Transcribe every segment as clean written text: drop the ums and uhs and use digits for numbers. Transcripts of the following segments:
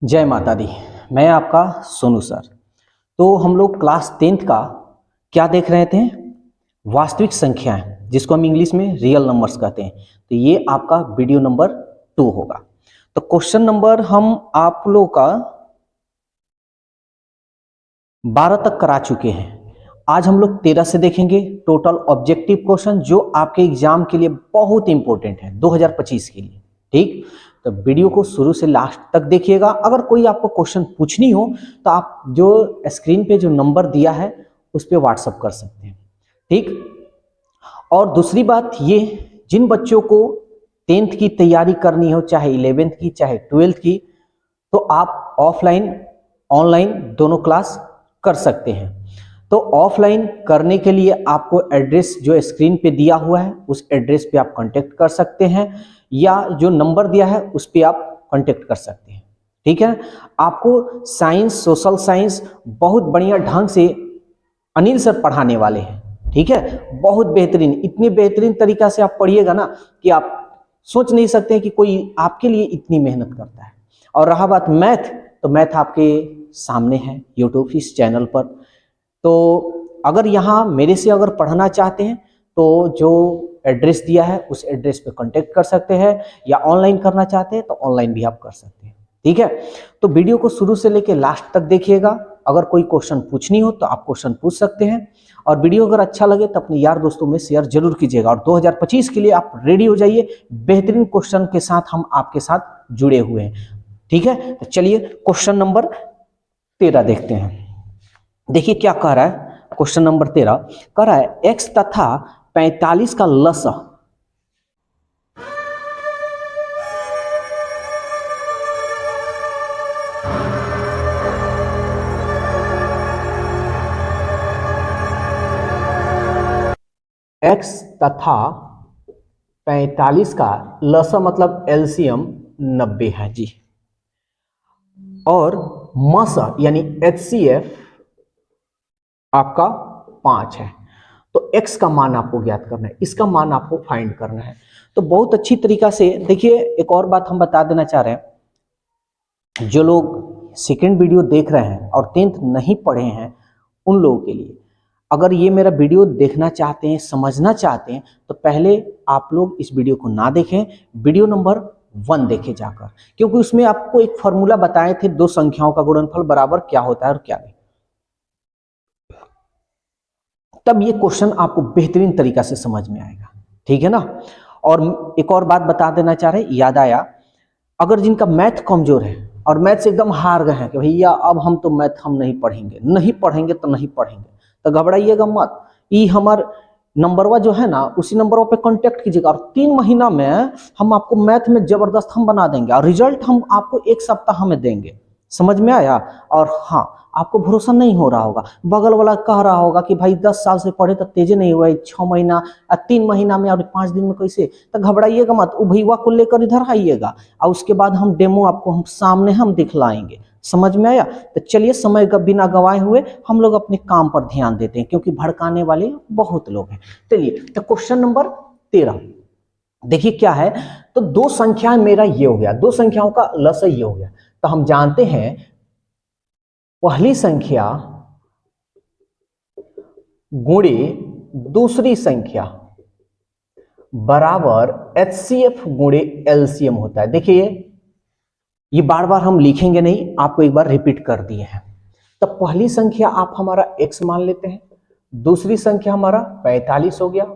जय माता दी। मैं आपका सोनू सर। तो हम लोग क्लास 10th का क्या देख रहे थे? वास्तविक संख्याएं, जिसको हम इंग्लिश में रियल नंबर्स कहते हैं। तो ये आपका वीडियो नंबर 2 होगा। तो क्वेश्चन नंबर हम आप लोग का 12 तक करा चुके हैं। आज हम लोग 13 से देखेंगे। टोटल ऑब्जेक्टिव क्वेश्चन जो आपके एग्जाम के लिए बहुत इंपॉर्टेंट है 2025 के लिए। ठीक, तो वीडियो को शुरू से लास्ट तक देखिएगा। अगर कोई आपको क्वेश्चन पूछनी हो तो आप जो स्क्रीन पे जो नंबर दिया है उस पर व्हाट्सअप कर सकते हैं। ठीक, और दूसरी बात ये, जिन बच्चों को 10th की तैयारी करनी हो, चाहे 11th की चाहे 12th की, तो आप ऑफलाइन ऑनलाइन दोनों क्लास कर सकते हैं। तो ऑफलाइन करने के लिए आपको एड्रेस जो स्क्रीन पे दिया हुआ है उस एड्रेस पे आप कांटेक्ट कर सकते हैं, या जो नंबर दिया है उस पे आप कांटेक्ट कर सकते हैं। ठीक है, आपको साइंस, सोशल साइंस बहुत बढ़िया ढंग से अनिल सर पढ़ाने वाले हैं। ठीक है, बहुत बेहतरीन, इतनी बेहतरीन तरीका से आप पढ़िएगा ना कि आप सोच नहीं सकते कि कोई आपके लिए इतनी मेहनत करता है। और रहा बात मैथ, तो मैथ आपके सामने है यूट्यूब इस चैनल पर। तो अगर यहाँ मेरे से अगर पढ़ना चाहते हैं तो जो एड्रेस दिया है उस एड्रेस पे कांटेक्ट कर सकते हैं, या ऑनलाइन करना चाहते हैं तो ऑनलाइन भी आप कर सकते हैं। ठीक है, तो वीडियो को शुरू से लेकर लास्ट तक देखिएगा। अगर कोई क्वेश्चन पूछनी हो तो आप क्वेश्चन पूछ सकते हैं, और वीडियो अगर अच्छा लगे तो अपने यार दोस्तों में शेयर जरूर कीजिएगा। और 2025 के लिए आप रेडी हो जाइए, बेहतरीन क्वेश्चन के साथ हम आपके साथ जुड़े हुए हैं। ठीक है, तो चलिए क्वेश्चन नंबर 13 देखते हैं। देखिए क्या कह रहा है। क्वेश्चन नंबर 13 कह रहा है x तथा 45 का लसअ x तथा 45 का लसअ मतलब एलसीएम 90 है जी, और मसअ यानी एचसीएफ आपका 5 है। तो x का मान आपको ज्ञात करना है, इसका मान आपको फाइंड करना है। तो बहुत अच्छी तरीका से देखिए, एक और बात हम बता देना चाह रहे हैं, जो लोग सेकंड वीडियो देख रहे हैं और 10th नहीं पढ़े हैं उन लोगों के लिए, अगर ये मेरा वीडियो देखना चाहते हैं, समझना चाहते हैं, तो पहले आप लोग इस वीडियो को ना देखें, वीडियो नंबर 1 देखें जाकर, क्योंकि उसमें आपको एक फॉर्मूला बताए थे, दो संख्याओं का गुणनफल बराबर क्या होता है और क्या नहीं। तब ये क्वेश्चन आपको बेहतरीन तरीका से समझ में आएगा। ठीक है ना। और एक और बात बता देना चाह रहे, याद आया, अगर जिनका मैथ कमजोर है और मैथ से एकदम हार गए हैं कि भैया अब हम तो मैथ हम नहीं पढ़ेंगे, नहीं पढ़ेंगे तो नहीं पढ़ेंगे, तो घबराइएगा मत। ये हमार नंबरवा जो है ना, उसी नंबरों पे कांटेक्ट कीजिएगा, और 3 महीना में हम आपको मैथ में जबरदस्त हम बना देंगे, और रिजल्ट हम आपको 1 सप्ताह में देंगे। समझ में आया। और हाँ, आपको भरोसा नहीं हो रहा होगा, बगल वाला कह रहा होगा कि भाई 10 साल से पढ़े तो तेजे नहीं हुआ, 6 महीना 3 महीना में और 5 दिन में कैसे, तो घबराइएगा मत, वो भैया को लेकर इधर आइएगा, और उसके बाद हम डेमो आपको हम सामने हम दिखलाएंगे। समझ में आया। तो चलिए समय का बिना गवाए हुए हम लोग अपने काम पर ध्यान देते हैं, क्योंकि भड़काने वाले बहुत लोग हैं। चलिए, तो क्वेश्चन नंबर 13 देखिए क्या है। तो दो संख्याएं, मेरा ये हो गया, दो संख्याओं का लसअ ये हो गया। तो हम जानते हैं पहली संख्या गुणे दूसरी संख्या बराबर एचसीएफ गुणे एलसीएम होता है। देखिए ये बार बार हम लिखेंगे नहीं, आपको एक बार रिपीट कर दिए हैं। तो पहली संख्या आप हमारा x मान लेते हैं, दूसरी संख्या हमारा 45 हो गया,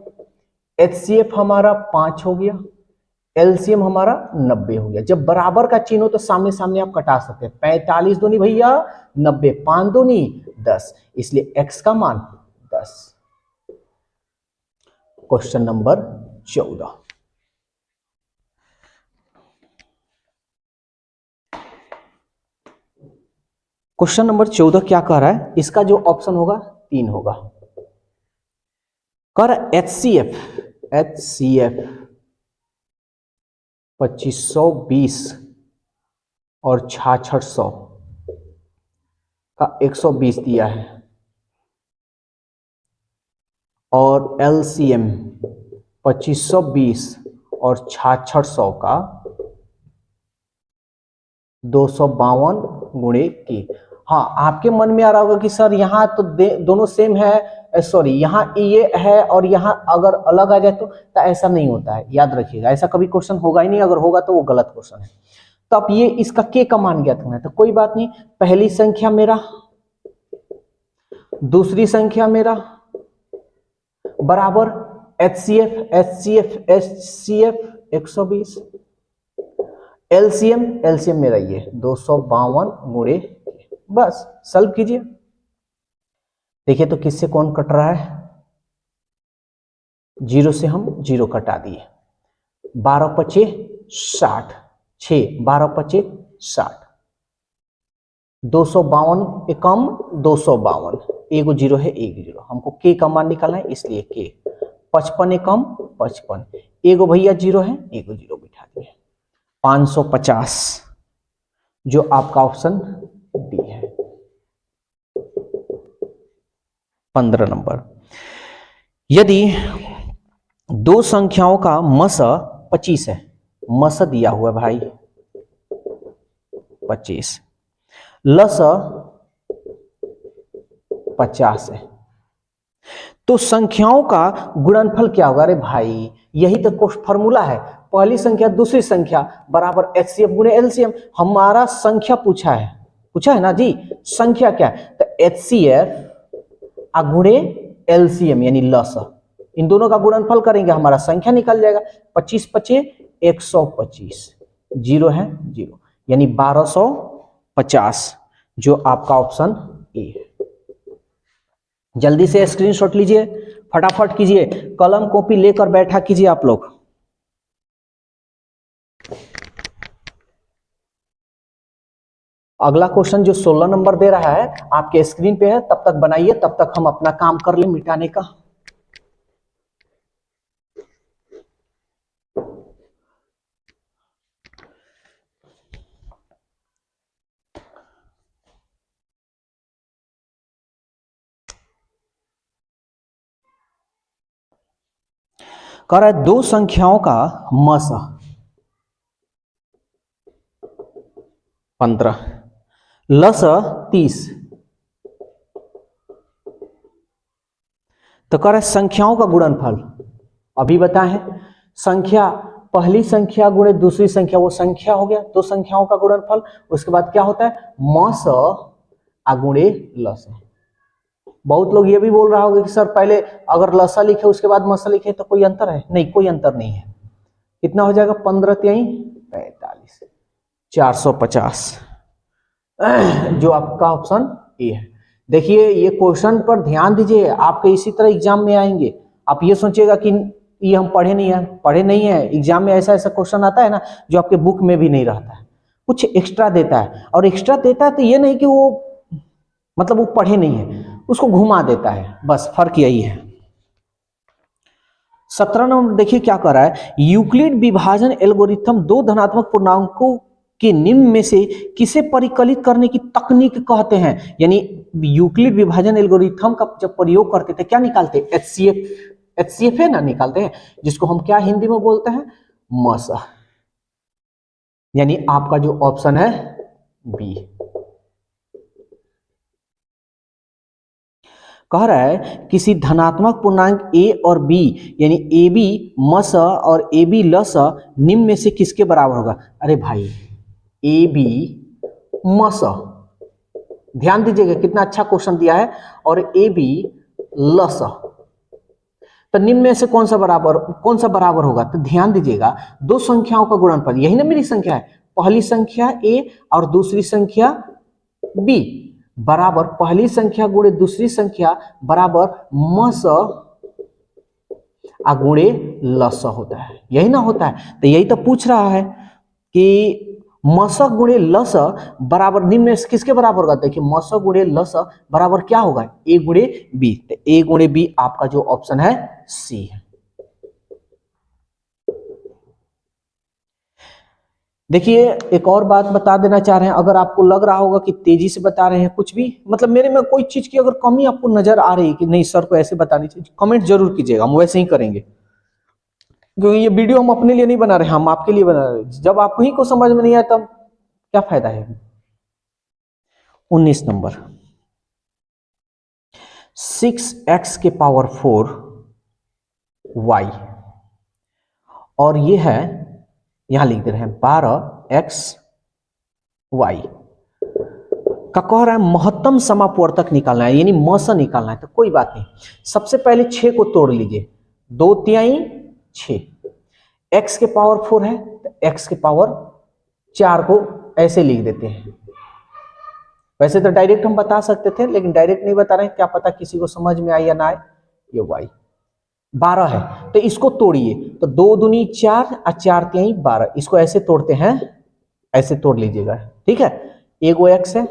एचसीएफ हमारा 5 हो गया, एलसीएम हमारा 90 हो गया। जब बराबर का चिन्ह हो तो सामने सामने आप कटा सकते हैं, 45 दूनी भैया 90, 5 दूनी 10, इसलिए x का मान 10। क्वेश्चन नंबर 14, क्वेश्चन नंबर 14 क्या कह रहा है, इसका जो ऑप्शन होगा 3 होगा। कह रहा एचसीएफ, एचसीएफ 2520 और 6600 का 120 दिया है, और एलसीएम 2520 और 6600 का 252 गुणे के। हाँ, आपके मन में आ रहा होगा कि सर यहाँ तो दोनों सेम है, सॉरी यहाँ ये है और यहाँ अगर अलग आ जाए तो ऐसा नहीं होता है। याद रखिएगा, ऐसा कभी क्वेश्चन होगा ही नहीं, अगर होगा तो वो गलत क्वेश्चन है। तो अब ये इसका के का मान ज्ञात करना है, तो कोई बात नहीं, पहली संख्या मेरा, दूसरी संख्या मेरा बराबर HCF 120, एलसीएम मेरा ये 252 गुणे, बस सॉल्व कीजिए। देखिए तो किससे कौन कट रहा है, 0 से हम 0 कटा दिए, 12 पचे 60, 6 12 पचे 60, 252 एकम 252, एगो 0 है, एक 0, हमको के का मान निकालना है, इसलिए के 55 एकम 55, एगो भैया 0 है, एगो 0 बिठा दिए, 550, जो आपका ऑप्शन डी है, 15 नंबर। यदि दो संख्याओं का मस 25 है, मस दिया हुआ है भाई 25, लस 50 है, तो संख्याओं का गुणनफल क्या होगा? अरे भाई यही तो फॉर्मूला है, पहली संख्या दूसरी संख्या बराबर HCF गुणे LCM। हमारा संख्या पूछा है ना जी, संख्या क्या है, तो HCF गुणे LCM यानी लस, इन दोनों का गुणनफल करेंगे, हमारा संख्या निकल जाएगा, 25 पचे 125, 0 है 0, यानी 1250, जो आपका ऑप्शन ए है। जल्दी से स्क्रीनशॉट लीजिए, फटाफट कीजिए, कलम कॉपी लेकर बैठा कीजिए आप लोग। अगला क्वेश्चन जो 16 नंबर दे रहा है आपके स्क्रीन पे है, तब तक बनाइए, तब तक हम अपना काम कर ले मिटाने का। कह रहा है दो संख्याओं का मस 15, लस 30, तो कह रहा है संख्याओं का गुणनफल। अभी बताएं, संख्या पहली संख्या गुणे दूसरी संख्या, वो संख्या हो गया, दो संख्याओं का गुणनफल। उसके बाद क्या होता है, मस गुणे लस। बहुत लोग ये भी बोल रहा होगा कि सर पहले अगर लसा लिखे उसके बाद मसा लिखे तो कोई अंतर है? नहीं, कोई अंतर नहीं है। कितना हो जाएगा, 15 3 45, 450, जो आपका ऑप्शन ए है। देखिए ये क्वेश्चन पर ध्यान दीजिए, आपके इसी तरह एग्जाम में आएंगे। आप ये सोचिएगा कि ये हम पढ़े नहीं है, एग्जाम में ऐसा क्वेश्चन आता है ना जो आपके बुक में भी नहीं रहता है, कुछ एक्स्ट्रा देता है। और एक्स्ट्रा देता है तो ये नहीं कि वो मतलब वो पढ़े नहीं है, उसको घुमा देता है, बस फर्क यही है। 17 नंबर देखिए क्या कर रहा है, यूक्लिड विभाजन एल्गोरिथम दो धनात्मक पूर्णांकों के निम्न में से किसे परिकलित करने की तकनीक कहते हैं। यानी यूक्लिड विभाजन एल्गोरिथम का जब प्रयोग करते थे क्या निकालते, HCF है ना, निकालते हैं, जिसको हम क्या हिंदी में बोलते हैं, मस। यानी आपका जो ऑप्शन है बी। कह रहा है किसी धनात्मक पूर्णांक a और b यानी AB मस और AB लस निम्न में से किसके बराबर होगा। अरे भाई AB मस, ध्यान दीजिएगा कितना अच्छा क्वेश्चन दिया है, और AB लस, तो निम्न में से कौन सा बराबर होगा। तो ध्यान दीजिएगा, दो संख्याओं का गुणनफल, यही ना मेरी संख्या है, पहली संख्या a और दूसरी संख्या b बराबर पहली संख्या गुणे दूसरी संख्या बराबर मस गुणे लस होता है, यही ना होता है। तो यही तो पूछ रहा है कि मस गुणे लस बराबर निम्न में किसके बराबर होगा। देखिए मस गुणे लस बराबर क्या होगा, ए गुणे बी, तो ए गुणे बी आपका जो ऑप्शन है सी है। देखिए एक और बात बता देना चाह रहे हैं, अगर आपको लग रहा होगा कि तेजी से बता रहे हैं, कुछ भी मतलब मेरे में कोई चीज की अगर कमी आपको नजर आ रही है कि नहीं सर को ऐसे बतानी चाहिए, कमेंट जरूर कीजिएगा, हम वैसे ही करेंगे, क्योंकि ये वीडियो हम अपने लिए नहीं बना रहे, हम आपके लिए बना रहे हैं। जब आपको ही को समझ में नहीं आया तब क्या फायदा है? 19 नंबर 6x के पावर 4 y, और ये है, यहां लिख दे रहे हैं 12x y का कह रहा है महत्तम समापवर्तक निकालना है, यानी म से निकालना है। तो कोई बात नहीं, सबसे पहले 6 को तोड़ लीजिए, 2 तिहाई 6, x के पावर 4 है तो x के पावर 4 को ऐसे लिख देते हैं। वैसे तो डायरेक्ट हम बता सकते थे, लेकिन डायरेक्ट नहीं बता रहे हैं, क्या पता किसी को समझ में आए या ना आए। ये y 12 है तो इसको तोड़िए, तो 2 दूनी 4 और 4 तिहाई 12, इसको ऐसे तोड़ते हैं, ऐसे तोड़ लीजिएगा, ठीक है। एगो x है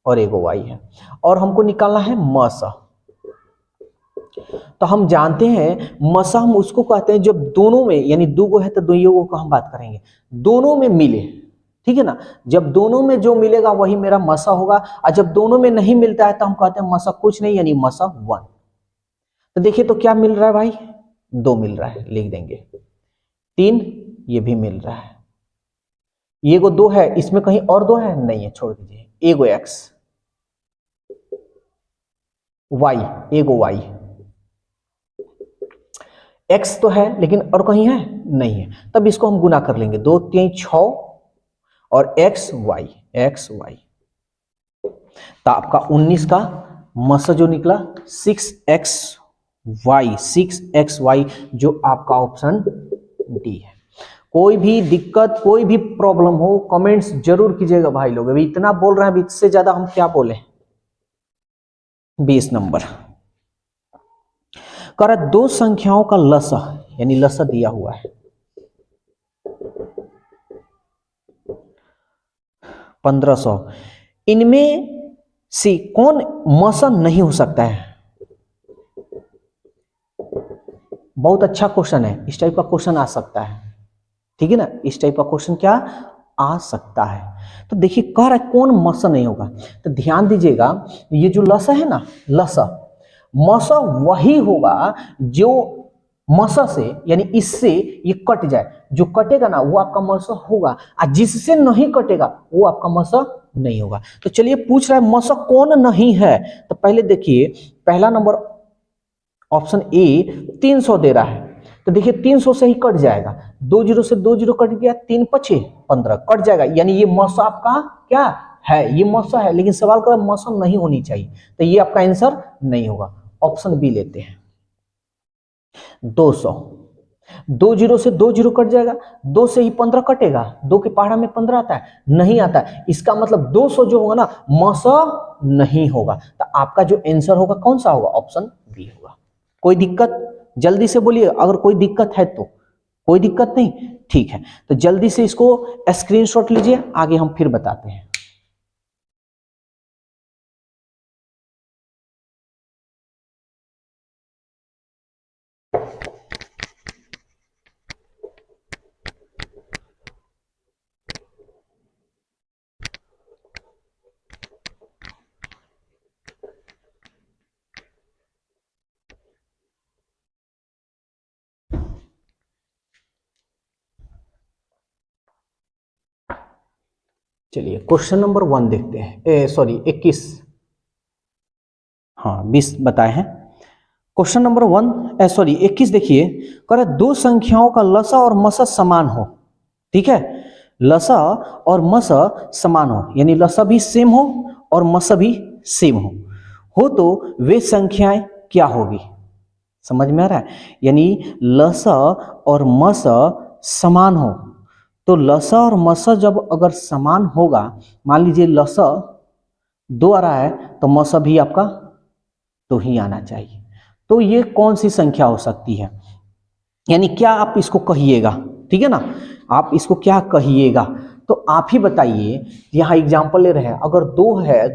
और एगो y है, और हमको निकालना है मसा। तो हम जानते हैं मसा हम उसको कहते हैं जब दोनों में, यानी दो गो है तो दोनों को हम बात करेंगे, दोनों में मिले, ठीक है ना। जब दोनों में जो मिलेगा वही मेरा मसा होगा, और जब दोनों में नहीं मिलता है तो हम कहते हैं मसा कुछ नहीं, यानी मसा 1। तो देखिए तो क्या मिल रहा है भाई, 2 मिल रहा है, लिख देंगे 3, ये भी मिल रहा है, ये को 2 है, इसमें कहीं और 2 है नहीं है, छोड़ दीजिए। एगो x y, एगो y, x तो है लेकिन और कहीं है नहीं है, तब इसको हम गुना कर लेंगे, 2 3 6 और x y, तो आपका 19 का मसा जो निकला 6xy, जो आपका ऑप्शन डी है। कोई भी दिक्कत, कोई भी प्रॉब्लम हो, कमेंट्स जरूर कीजिएगा भाई लोग। अभी इतना बोल रहे हैं, अभी इससे ज्यादा हम क्या बोले। 20 नंबर कर दो संख्याओं का लसा, यानी लसा दिया हुआ है 1500, इनमें से कौन मसा नहीं हो सकता है? बहुत अच्छा क्वेश्चन है, इस टाइप का क्वेश्चन आ सकता है, ठीक है ना। इस टाइप का क्वेश्चन क्या आ सकता है? तो देखिए कह रहा है कौन मसा नहीं होगा, तो ध्यान दीजिएगा, ये जो लसा है ना, लसा मसा वही होगा जो मसा से, यानी इससे ये कट जाए, जो कटेगा ना वो आपका मसा होगा, और जिससे नहीं कटेगा वो आपका मसा नहीं होगा। तो चलिए पूछ रहा है मसा कौन नहीं है, तो पहले देखिए पहला नंबर ऑप्शन ए 300 दे रहा है, तो देखिए 300 से ही कट जाएगा, 2 जीरो से 2 जीरो कट गया, 3 पचे 15 कट जाएगा, यानी ये मसा आपका क्या है, ये मसा है, लेकिन सवाल कर मसा नहीं होनी चाहिए, तो ये आपका आंसर नहीं होगा। ऑप्शन बी लेते हैं 200, 2 जीरो से 2 जीरो कट जाएगा, 2 से ही 15 कटेगा, 2 के पहाड़ा में 15 आता है नहीं आता है, इसका मतलब 200 जो होगा ना मसा नहीं होगा, तो आपका जो आंसर होगा कौन सा होगा, ऑप्शन बी होगा। कोई दिक्कत जल्दी से बोलिए, अगर कोई दिक्कत है तो। कोई दिक्कत नहीं, ठीक है, तो जल्दी से इसको स्क्रीनशॉट लीजिए, आगे हम फिर बताते हैं। चलिए क्वेश्चन नंबर 1 देखते हैं, सॉरी 21, हाँ 20 बताए हैं। क्वेश्चन नंबर 1 सॉरी 21 देखिए, कह रहा दो संख्याओं का लसा और मसा समान हो, ठीक है, लसा और मसा समान हो, यानी लसा भी सेम हो और मसा भी सेम हो तो वे संख्याएं क्या होगी? समझ में आ रहा है? यानी लसा और मसा समान हो, तो लसा और मसा जब अगर समान होगा, मान लीजिए लसा 2 आ रहा है तो मसा भी आपका 2 ही आना चाहिए, तो ये कौन सी संख्या हो सकती है? यानी क्या आप इसको कहिएगा, ठीक है ना, आप इसको क्या कहिएगा, तो आप ही बताइए। यहाँ एग्जांपल ले रहे हैं, अगर 2 है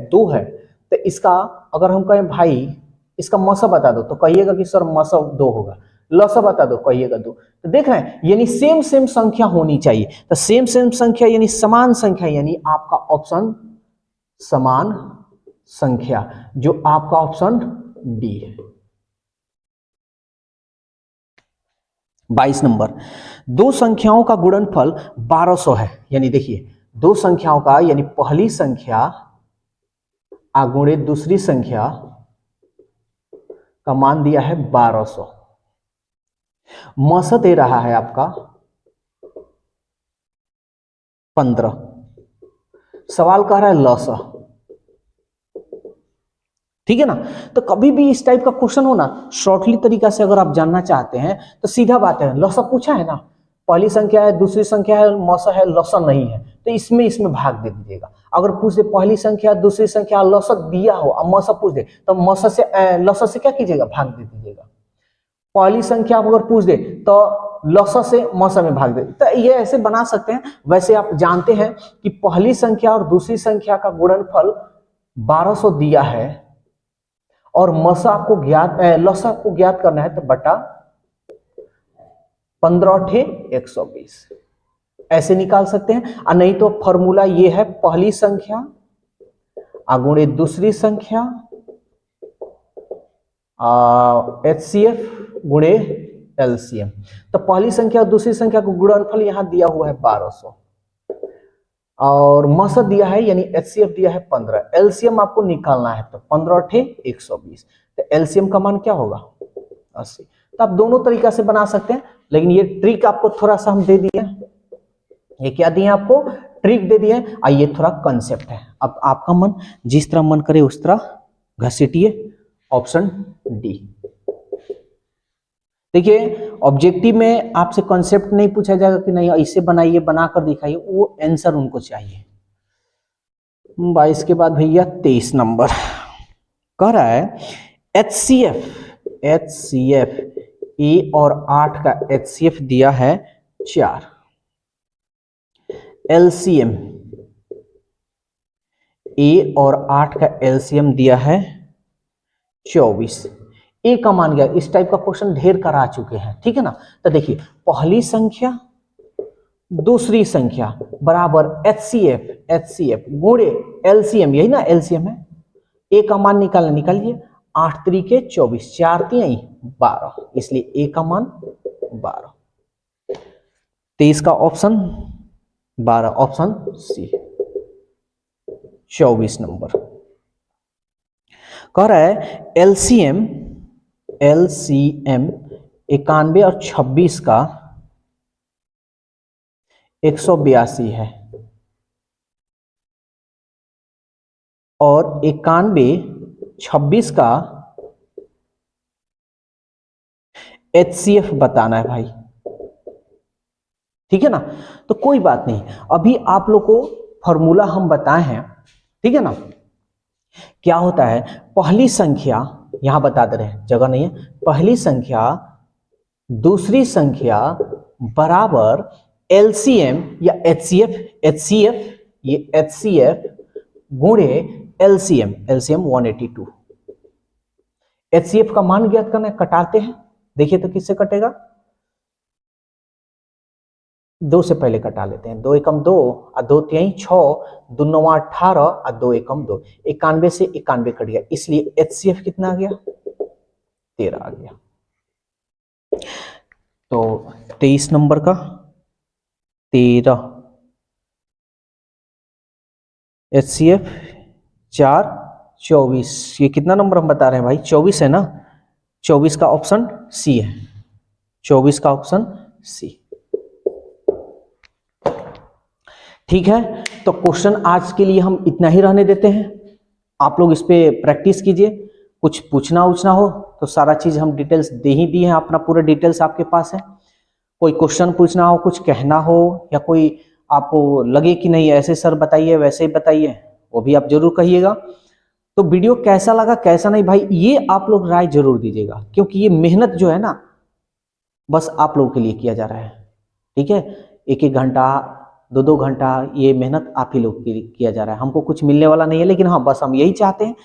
तो इसका अगर हम कहें भाई इसका मसा बता दो, तो कहिएगा कि सर मसा 2 होगा, लसा बता दो कहिएगा 2। तो देख रहे हैं, यानी सेम सेम संख्या होनी चाहिए, तो सेम सेम संख्या यानी समान संख्या, यानी आपका ऑप्शन समान संख्या, जो आपका ऑप्शन डी है। 22 नंबर, दो संख्याओं का गुणनफल 1200 है, यानी देखिए दो संख्याओं का यानी पहली संख्या आगुणे दूसरी संख्या का मान दिया है 1200। मस दे रहा है आपका 15। सवाल कह रहा है लस। ठीक है ना। तो कभी भी इस टाइप का क्वेश्चन हो ना, शॉर्टली तरीका से अगर आप जानना चाहते हैं तो सीधा बात है, लसा पूछा है ना, पहली संख्या है दूसरी संख्या है मौसा है लसा नहीं है, तो इसमें भाग दे दीजिएगा। अगर पूछ दे पहली संख्या दूसरी संख्या लसा दिया हो और मौसा पूछ दे तो मौसा से लसा से क्या कीजिएगा, भाग दे दीजिएगा। पहली संख्या अगर पूछ दे तो लसा से मौसा में भाग दे, तो ये ऐसे बना सकते हैं। वैसे आप जानते हैं कि पहली संख्या और दूसरी संख्या का गुणनफल 1200 दिया है और मसा को ज्ञात लसा को ज्ञात करना है, तो बटा 15×120 ऐसे निकाल सकते हैं। और नहीं तो फॉर्मूला ये है, पहली संख्या गुणे दूसरी संख्या HCF गुणे LCM। तो पहली संख्या और दूसरी संख्या को गुणनफल यहां दिया हुआ है 1200 और मसा दिया है यानी HCF दिया है 15। LCM आपको निकालना है, तो 15×120, तो LCM का मान क्या होगा 80। तो आप दोनों तरीका से बना सकते हैं, लेकिन ये ट्रिक आपको थोड़ा सा हम दे दिए। ये क्या दिए आपको, ट्रिक दे दिए। ये थोड़ा कंसेप्ट है, अब आपका मन जिस तरह मन करे उस तरह घसीटिए। Option D. देखिए ऑब्जेक्टिव में आपसे कॉन्सेप्ट नहीं पूछा जाएगा कि नहीं ऐसे बनाइए बनाकर दिखाइए, वो आंसर उनको चाहिए। 22 के बाद भैया 23 नंबर कह रहा है HCF ए और 8 का HCF दिया है 4। LCM ए और 8 का LCM दिया है 24। ए का मान गया। इस टाइप का क्वेश्चन ढेर करा चुके हैं, ठीक है ना। तो देखिए पहली संख्या दूसरी संख्या बराबर HCF गुणे LCM, यही ना LCM है। ए का मान निकालिए 8 3 24, 4 3 12, इसलिए ए का मान 12। 23 का ऑप्शन 12, ऑप्शन सी। 24 नंबर कह रहा है LCM 91 और 26 का 182 है और 91 26 का HCF बताना है भाई, ठीक है ना। तो कोई बात नहीं, अभी आप लोग को फॉर्मूला हम बताए हैं, ठीक है ना। क्या होता है, पहली संख्या यहां बता दे रहे हैं, जगह नहीं है, पहली संख्या दूसरी संख्या बराबर LCM या HCF ये HCF गुणे LCM 182। HCF का मान ज्ञात करना है, कटाते हैं, देखिए तो किससे कटेगा, 2 से पहले कटा लेते हैं। 2 एकम 2 और 2 3 6, 2 9 18 और 2 एकम 2, 91 से 91 कट गया, इसलिए HCF कितना आ गया 13 आ गया। तो 23 नंबर का 13 HCF 4 24, ये कितना नंबर हम बता रहे हैं भाई, 24 है ना। 24 का ऑप्शन सी है, 24 का ऑप्शन सी। ठीक है, तो क्वेश्चन आज के लिए हम इतना ही रहने देते हैं। आप लोग इस पे प्रैक्टिस कीजिए, कुछ पूछना उछना हो तो सारा चीज हम डिटेल्स दे ही दिए हैं, अपना पूरा डिटेल्स आपके पास है। कोई क्वेश्चन पूछना हो, कुछ कहना हो, या कोई आपको लगे कि नहीं ऐसे सर बताइए वैसे ही बताइए, वो भी आप जरूर कहिएगा। तो वीडियो कैसा लगा कैसा नहीं भाई, ये आप लोग राय जरूर दीजिएगा, क्योंकि ये मेहनत जो है ना बस आप लोगों के लिए किया जा रहा है, ठीक है। 1-1 घंटा 2-2 घंटा ये मेहनत आप ही लोग के लिए किया जा रहा है, हमको कुछ मिलने वाला नहीं है। लेकिन हाँ, बस हम यही चाहते हैं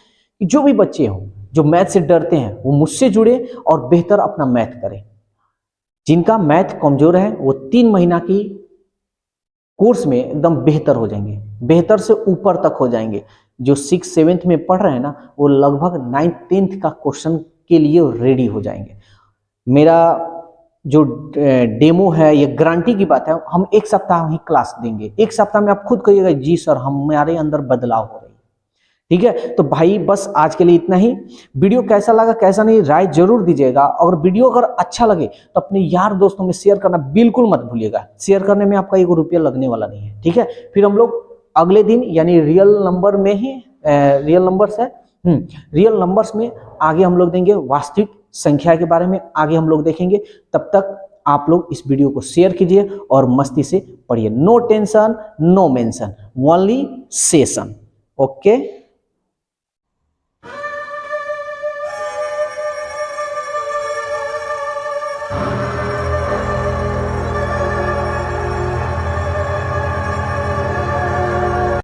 कि जो भी बच्चे हों जो मैथ से डरते हैं वो मुझसे जुड़े और बेहतर अपना मैथ करें। जिनका मैथ कमजोर है वो 3 महीना की कोर्स में एकदम बेहतर हो जाएंगे, बेहतर से ऊपर तक हो जाएंगे। जो 6-7 में पढ़ रहे हैं ना वो लगभग 9th 10th का क्वेश्चन के लिए रेडी हो जाएंगे। मेरा जो डेमो है, ये गारंटी की बात है, हम एक सप्ताह ही क्लास देंगे। एक सप्ताह में आप खुद कहिएगा जी सर हमारे अंदर बदलाव हो रही है। ठीक है, तो भाई बस आज के लिए इतना ही। वीडियो कैसा लगा कैसा नहीं राय जरूर दीजिएगा। अगर वीडियो अगर अच्छा लगे तो अपने यार दोस्तों में शेयर करना बिल्कुल मत भूलिएगा। शेयर करने में आपका 1 रुपया लगने वाला नहीं है। ठीक है, फिर हम लोग अगले दिन यानी रियल नंबर में ही रियल नंबर्स है रियल नंबर्स में आगे हम लोग देंगे, वास्तविक संख्या के बारे में आगे हम लोग देखेंगे। तब तक आप लोग इस वीडियो को शेयर कीजिए और मस्ती से पढ़िए। No tension no mention, only session. Okay.